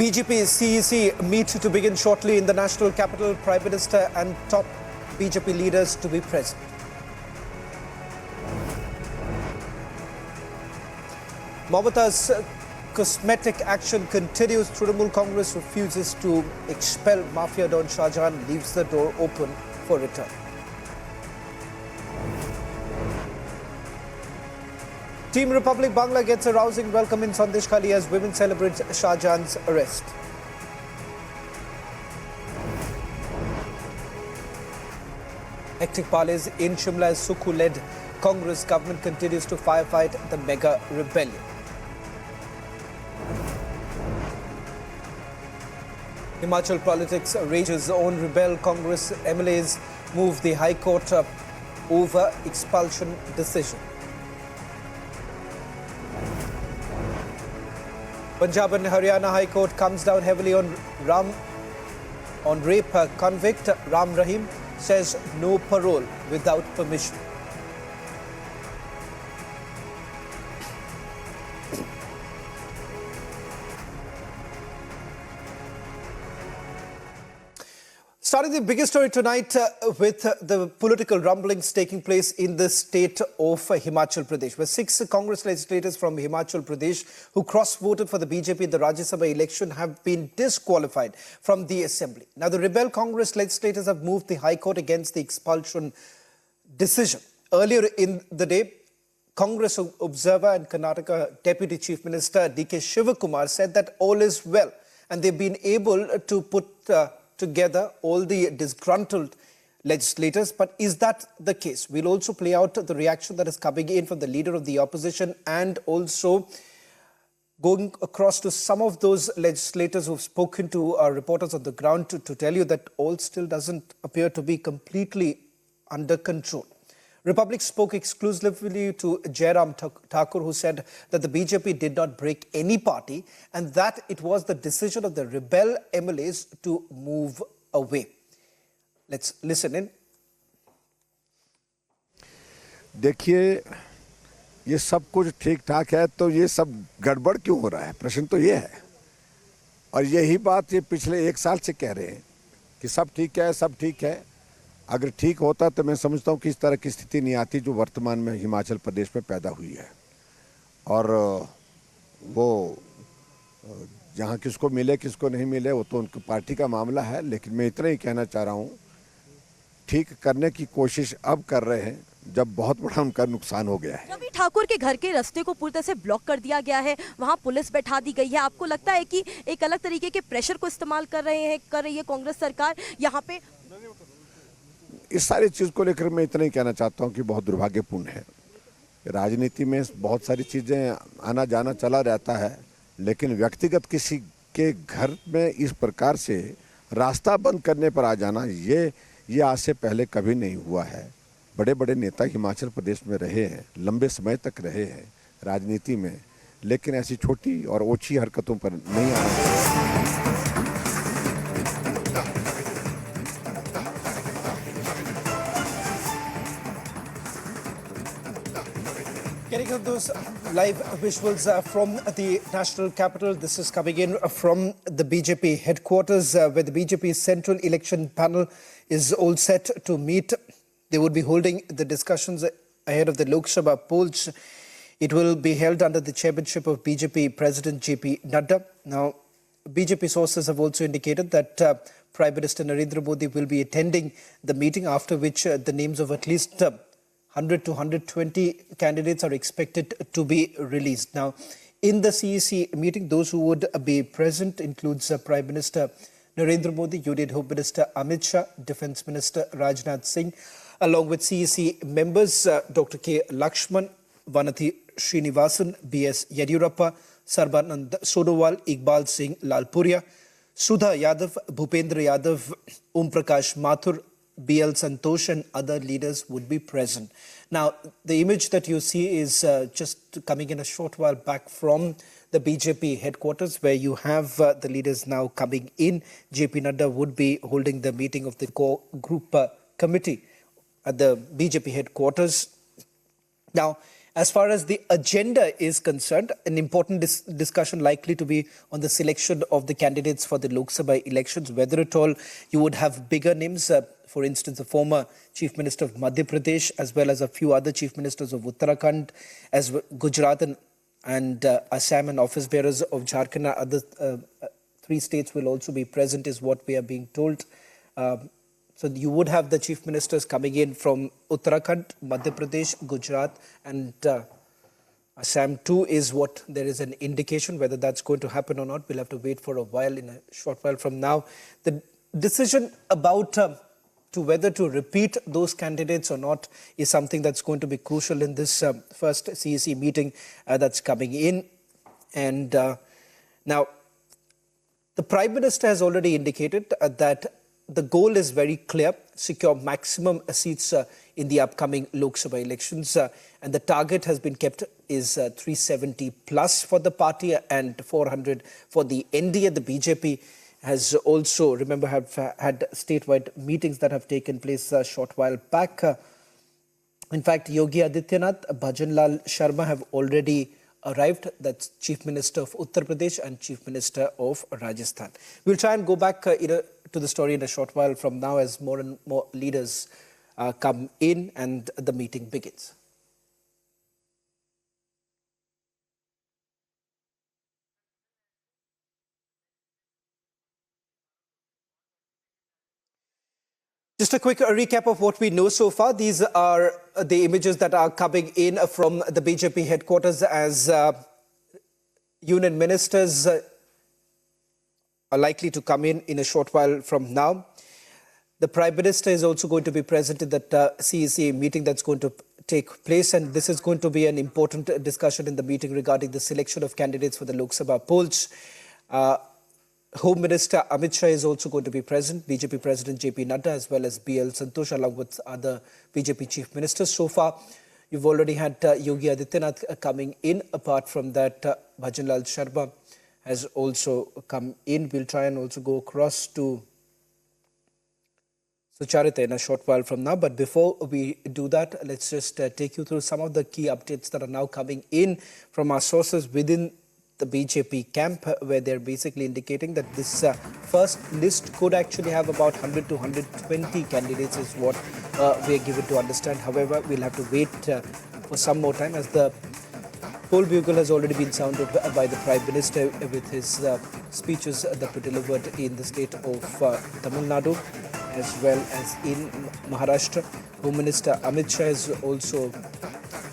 BJP CEC meet to begin shortly in the national capital. Prime Minister and top BJP leaders to be present. Mamata's cosmetic action continues. Trinamool Congress refuses to expel Mafia Don Shahjahan, leaves the door open for return. Team Republic Bangla gets a rousing welcome in Sandeshkhali as women celebrate Shahjahan's arrest. Hectic parleys in Shimla as Sukhu-led Congress government continues to firefight the mega rebellion. Himachal politics rages on rebel Congress MLAs move the High Court over expulsion decision. Punjab and Haryana High Court comes down heavily on rape convict. Ram Rahim says no parole without permission. Starting the biggest story tonight with the political rumblings taking place in the state of Himachal Pradesh, where 6 Congress legislators from Himachal Pradesh who cross-voted for the BJP in the Rajya Sabha election have been disqualified from the assembly. Now, the rebel Congress legislators have moved the High Court against the expulsion decision. Earlier in the day, Congress observer and Karnataka Deputy Chief Minister D.K. Shivakumar said that all is well and they've been able to put together all the disgruntled legislators. But is that the case? We'll also play out the reaction that is coming in from the leader of the opposition and also going across to some of those legislators who've spoken to our reporters on the ground to tell you that all still doesn't appear to be completely under control. Republic spoke exclusively to Jairam Thakur, who said that the BJP did not break any party and that it was the decision of the rebel MLAs to move away. Let's listen in. देखिए, ये सब कुछ ठीक ठाक है तो ये सब गड़बड़ क्यों हो रहा है? प्रश्न तो ये है और यही बात ये पिछले 1 साल से कह रहे हैं कि सब ठीक है, सब ठीक है। अगर ठीक होता तो मैं समझता हूँ कि इस तरह की स्थिति नहीं आती जो वर्तमान में हिमाचल प्रदेश में पैदा हुई है। और वो जहाँ किसको मिले किसको नहीं मिले वो तो उनकी पार्टी का मामला है, लेकिन मैं इतना ही कहना चाह रहा हूँ, ठीक करने की कोशिश अब कर रहे हैं जब बहुत बड़ा उनका नुकसान हो गया है। रवि ठाकुर के घर के रास्ते को पूरी तरह से ब्लॉक कर दिया गया है, वहाँ पुलिस बैठा दी गई है। आपको लगता है कि एक अलग तरीके के प्रेशर को इस्तेमाल कर रही है कांग्रेस सरकार यहाँ पे? इस सारी चीज़ को लेकर मैं इतना ही कहना चाहता हूं कि बहुत दुर्भाग्यपूर्ण है। राजनीति में बहुत सारी चीज़ें आना जाना चला रहता है, लेकिन व्यक्तिगत किसी के घर में इस प्रकार से रास्ता बंद करने पर आ जाना ये आज से पहले कभी नहीं हुआ है। बड़े बड़े नेता हिमाचल प्रदेश में रहे हैं, लंबे समय तक रहे हैं राजनीति में, लेकिन ऐसी छोटी और ओछी हरकतों पर नहीं आना चाहिए। Getting on those live visuals from the national capital. This is coming in from the BJP headquarters where the BJP Central Election Panel is all set to meet. They would be holding the discussions ahead of the Lok Sabha polls. It will be held under the chairmanship of BJP President JP Nadda. Now, BJP sources have also indicated that Prime Minister Narendra Modi will be attending the meeting, after which the names of at least 100 to 120 candidates are expected to be released. Now, in the CEC meeting, those who would be present includes Prime Minister Narendra Modi, Union Home Minister Amit Shah, Defence Minister Rajnath Singh, along with CEC members Dr. K. Lakshman, Vanathi Srinivasan, B.S. Yediyurappa, Sarbanand Sonowal, Iqbal Singh Lalpuria, Sudha Yadav, Bhupendra Yadav, Om Prakash Mathur, B.L. Santosh and other leaders would be present. Now, the image that you see is just coming in a short while back from the BJP headquarters, where you have the leaders now coming in. JP Nadda would be holding the meeting of the core group committee at the BJP headquarters. Now, As far as the agenda is concerned, an important discussion likely to be on the selection of the candidates for the Lok Sabha elections, whether at all you would have bigger names, for instance, the former Chief Minister of Madhya Pradesh, as well as a few other Chief Ministers of Uttarakhand, as well, Gujarat and Assam, and office bearers of Jharkhand. Other 3 states will also be present, is what we are being told. So you would have the chief ministers coming in from Uttarakhand, Madhya Pradesh, Gujarat, and Assam too, is what there is an indication. Whether that's going to happen or not, we'll have to wait for a while. In a short while from now, the decision about to whether to repeat those candidates or not is something that's going to be crucial in this first CEC meeting that's coming in. And now, the Prime Minister has already indicated that the goal is very clear: secure maximum seats in the upcoming Lok Sabha elections. And the target has been kept is 370 plus for the party and 400 for the NDA. The BJP has also, remember, have had statewide meetings that have taken place a short while back. In fact, Yogi Adityanath, Bhajanlal Sharma have already arrived. That's Chief Minister of Uttar Pradesh and Chief Minister of Rajasthan. We'll try and go back to the story in a short while from now as more and more leaders come in and the meeting begins. Just a quick recap of what we know so far. These are the images that are coming in from the BJP headquarters as union ministers are likely to come in a short while from now. The Prime Minister is also going to be present in that CEC meeting that's going to take place, and this is going to be an important discussion in the meeting regarding the selection of candidates for the Lok Sabha polls. Home Minister Amit Shah is also going to be present, BJP President JP Nadda, as well as BL Santosh, along with other BJP Chief Ministers. So far, you've already had Yogi Adityanath coming in. Apart from that, Bhajanlal Sharma has also come in. We'll try and also go across to Sucharita in a short while from now. But before we do that, let's just take you through some of the key updates that are now coming in from our sources within the BJP camp, where they're basically indicating that this first list could actually have about 100 to 120 candidates is what we are given to understand. However, we'll have to wait for some more time, as the poll bugle has already been sounded by the Prime Minister with his speeches that were delivered in the state of Tamil Nadu as well as in Maharashtra. Home Minister Amit Shah has also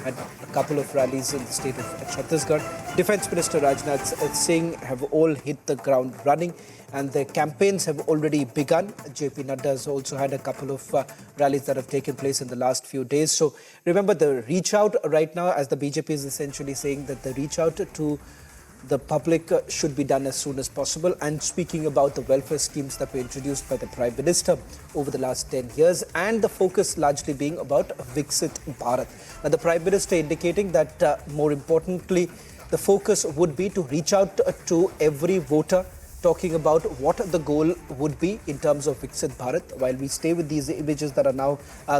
had a couple of rallies in the state of Chhattisgarh. Defence Minister Rajnath Singh have all hit the ground running, and their campaigns have already begun. JP Nadda has also had a couple of rallies that have taken place in the last few days. So remember, the reach out right now, as the BJP is essentially saying that the reach out to the public should be done as soon as possible. And speaking about the welfare schemes that were introduced by the Prime Minister over the last 10 years, and the focus largely being about Viksit Bharat. Now, the Prime Minister indicating that more importantly, the focus would be to reach out to every voter, talking about what the goal would be in terms of Viksit Bharat. While we stay with these images that are now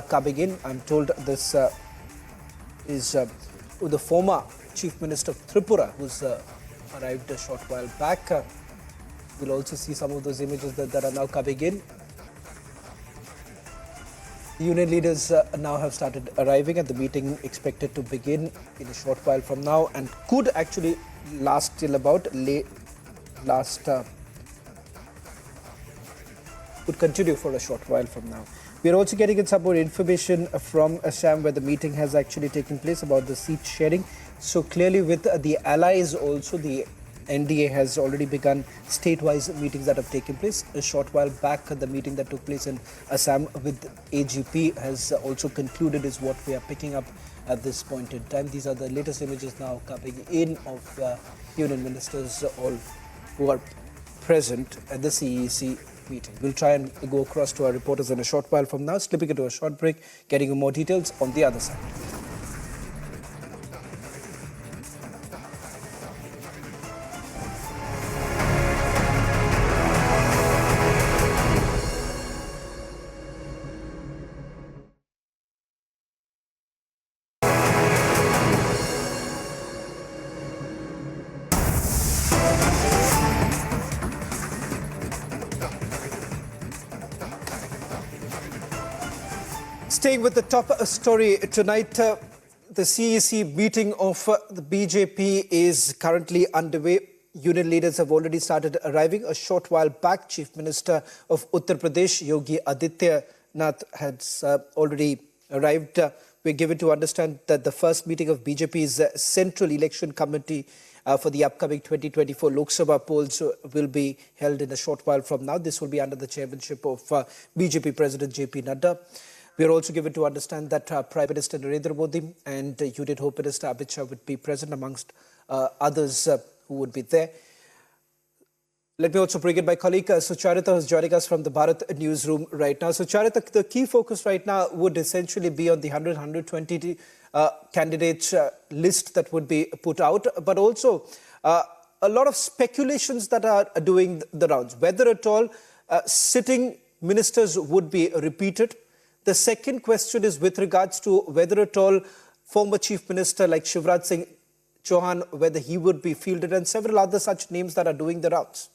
coming in, I'm told this is the former Chief Minister of Tripura, who's arrived a short while back. We'll also see some of those images that are now coming in. The union leaders now have started arriving, and the meeting expected to begin in a short while from now and could actually last till about could continue for a short while from now. We are also getting in some more information from Assam, where the meeting has actually taken place about the seat sharing. So clearly with the allies also, the NDA has already begun state-wise meetings that have taken place. A short while back, the meeting that took place in Assam with AGP has also concluded, is what we are picking up at this point in time. These are the latest images now coming in of union ministers, all who are present at the CEC meeting. We'll try and go across to our reporters in a short while from now, slipping into a short break, getting you more details on the other side. Staying with the top story tonight, the CEC meeting of the BJP is currently underway. Union leaders have already started arriving. A short while back, Chief Minister of Uttar Pradesh, Yogi Adityanath, has already arrived. We're given to understand that the first meeting of BJP's Central Election Committee for the upcoming 2024 Lok Sabha polls will be held in a short while from now. This will be under the chairmanship of BJP President JP Nadda. We are also given to understand that Prime Minister Narendra Modi and Union Home Minister Amit Shah would be present amongst others who would be there. Let me also bring in my colleague Sucharita, who is joining us from the Bharat newsroom right now. Sucharita, the key focus right now would essentially be on the 120 candidates list that would be put out, but also a lot of speculations that are doing the rounds, whether at all sitting ministers would be repeated. The second question is with regards to whether at all former Chief Minister like Shivraj Singh Chauhan, whether he would be fielded, and several other such names that are doing the rounds.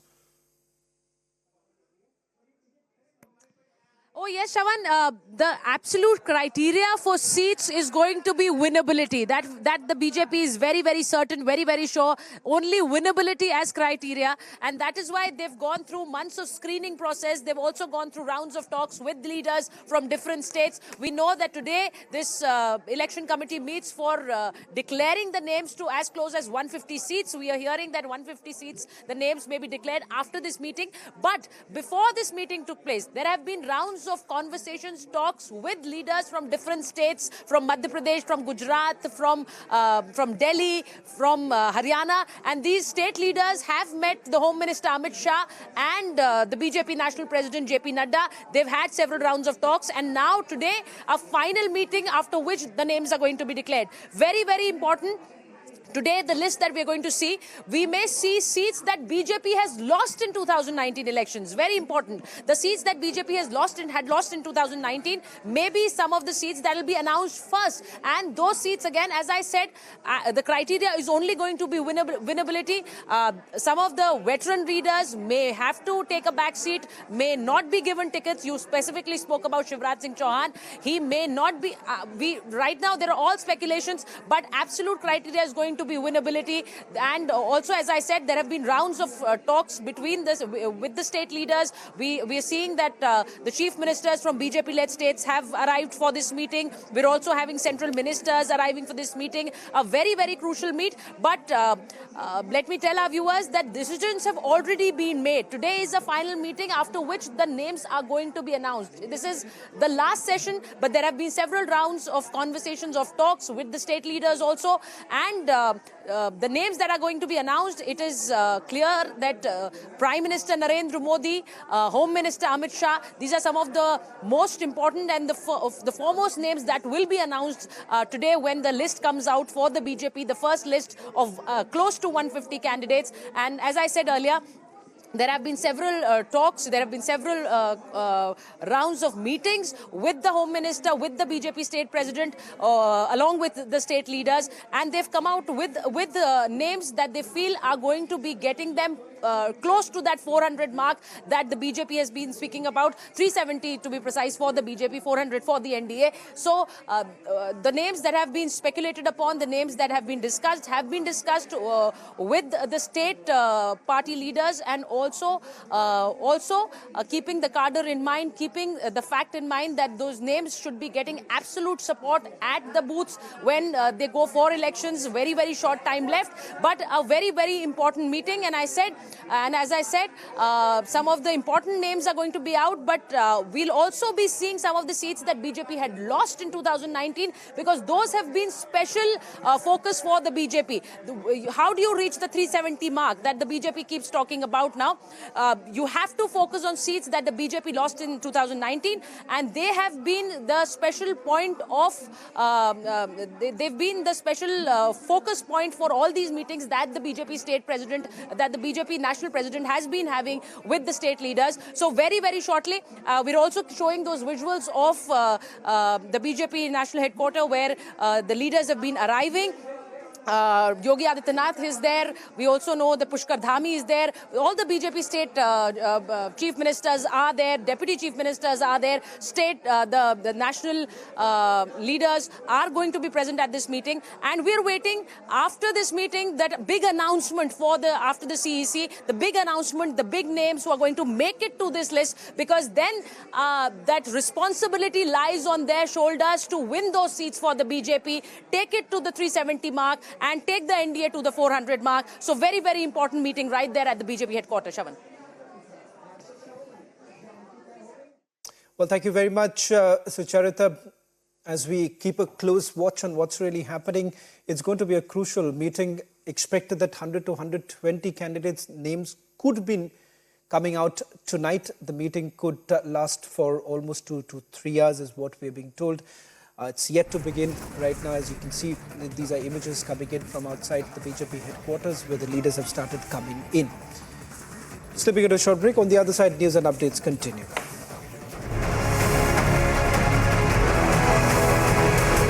Oh yes, Shavan, the absolute criteria for seats is going to be winnability. That the BJP is very, very certain, very, very sure. Only winnability as criteria. And that is why they've gone through months of screening process. They've also gone through rounds of talks with leaders from different states. We know that today this election committee meets for declaring the names to as close as 150 seats. We are hearing that 150 seats, the names may be declared after this meeting. But before this meeting took place, there have been rounds of conversations, talks with leaders from different states, from Madhya Pradesh, from Gujarat, from Delhi, from Haryana, and these state leaders have met the Home Minister Amit Shah and the BJP National President JP Nadda. They've had several rounds of talks, and now today a final meeting after which the names are going to be declared. Very, very important. Today, the list that we're going to see, we may see seats that BJP has lost in 2019 elections. Very important. The seats that BJP had lost in 2019, maybe some of the seats that will be announced first. And those seats, again, as I said, the criteria is only going to be winnability. Some of the veteran leaders may have to take a back seat, may not be given tickets. You specifically spoke about Shivraj Singh Chauhan. He may not be. Right now, there are all speculations, but absolute criteria is going to be winnability. And also, as I said, there have been rounds of talks between with the state leaders. We are seeing that the chief ministers from BJP-led states have arrived for this meeting. We're also having central ministers arriving for this meeting. A very, very crucial meet. But let me tell our viewers that decisions have already been made. Today is the final meeting after which the names are going to be announced. This is the last session, but there have been several rounds of conversations, of talks with the state leaders also. And the names that are going to be announced, it is clear that Prime Minister Narendra Modi, Home Minister Amit Shah, these are some of the most important and the foremost names that will be announced today when the list comes out for the BJP, the first list of close to 150 candidates. And as I said earlier, there have been several talks, there have been several rounds of meetings with the Home Minister, with the BJP state president, along with the state leaders, and they've come out with names that they feel are going to be getting them close to that 400 mark that the BJP has been speaking about, 370 to be precise for the BJP, 400 for the NDA. So the names that have been speculated upon, the names that have been discussed with the state party leaders, and also keeping the cadre in mind, keeping the fact in mind that those names should be getting absolute support at the booths when they go for elections. Very, very short time left, but a very, very important meeting. And as I said, some of the important names are going to be out, but we'll also be seeing some of the seats that BJP had lost in 2019, because those have been special focus for the BJP. How do you reach the 370 mark that the BJP keeps talking about now? You have to focus on seats that the BJP lost in 2019, and they have been the special point of, they've been the special focus point for all these meetings that the BJP state president, that the BJP national president has been having with the state leaders. So very, very shortly, we're also showing those visuals of the BJP national headquarters where the leaders have been arriving. Yogi Adityanath is there. We also know that Pushkar Dhami is there. All the BJP state chief ministers are there. Deputy chief ministers are there. State, the national leaders are going to be present at this meeting. And we're waiting after this meeting that big announcement after the CEC, the big announcement, the big names who are going to make it to this list, because then that responsibility lies on their shoulders to win those seats for the BJP, take it to the 370 mark, and take the NDA to the 400 mark. So very, very important meeting right there at the BJP headquarters, Shavan. Well, thank you very much, Sucharita. As we keep a close watch on what's really happening, it's going to be a crucial meeting. Expected that 100 to 120 candidates' names could be coming out tonight. The meeting could last for almost 2 to 3 hours, is what we're being told. It's yet to begin right now. As you can see, these are images coming in from outside the BJP headquarters where the leaders have started coming in. Slipping into a short break. On the other side, news and updates continue.